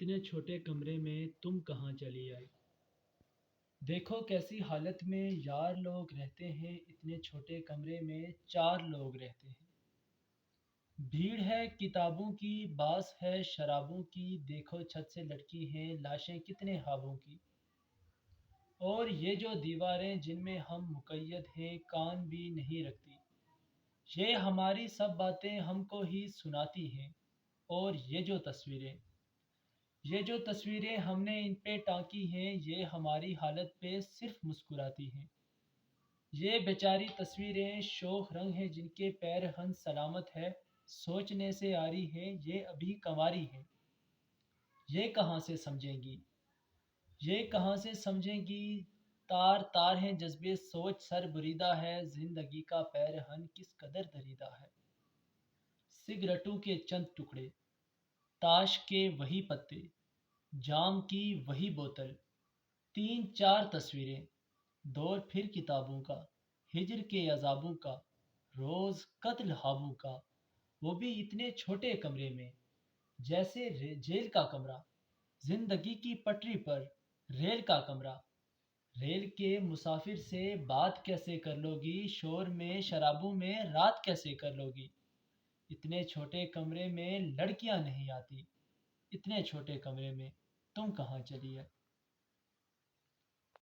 اتنے چھوٹے کمرے میں تم کہاں چلی آئی؟ دیکھو کیسی حالت میں یار لوگ رہتے ہیں، اتنے چھوٹے کمرے میں چار لوگ رہتے ہیں۔ بھیڑ ہے کتابوں کی، باس ہے شرابوں کی، دیکھو چھت سے لٹکی ہیں لاشیں کتنے خوابوں کی۔ اور یہ جو دیواریں جن میں ہم مقید ہیں کان بھی نہیں رکھتی، یہ ہماری سب باتیں ہم کو ہی سناتی ہیں۔ اور یہ جو تصویریں ہم نے ان پہ ٹانکی ہیں، یہ ہماری حالت پہ صرف مسکراتی ہیں۔ یہ بیچاری تصویریں شوخ رنگ ہیں جن کے پیر ہن سلامت ہے، سوچنے سے آری ہیں یہ ابھی کنواری ہیں۔ یہ کہاں سے سمجھیں گی تار تار ہیں جذبے سوچ سر بریدہ ہے، زندگی کا پیر ہن کس قدر دریدہ ہے۔ سگریٹوں کے چند ٹکڑے، تاش کے وہی پتے، جام کی وہی بوتل، تین چار تصویریں، دور پھر کتابوں کا، ہجر کے عذابوں کا، روز قتل خوابوں کا، وہ بھی اتنے چھوٹے کمرے میں، جیسے جیل کا کمرہ، زندگی کی پٹری پر ریل کا کمرہ۔ ریل کے مسافر سے بات کیسے کر لو گی، شور میں شرابوں میں رات کیسے کر لو گی۔ اتنے چھوٹے کمرے میں لڑکیاں نہیں آتی، اتنے چھوٹے کمرے میں تم کہاں چلی ہے؟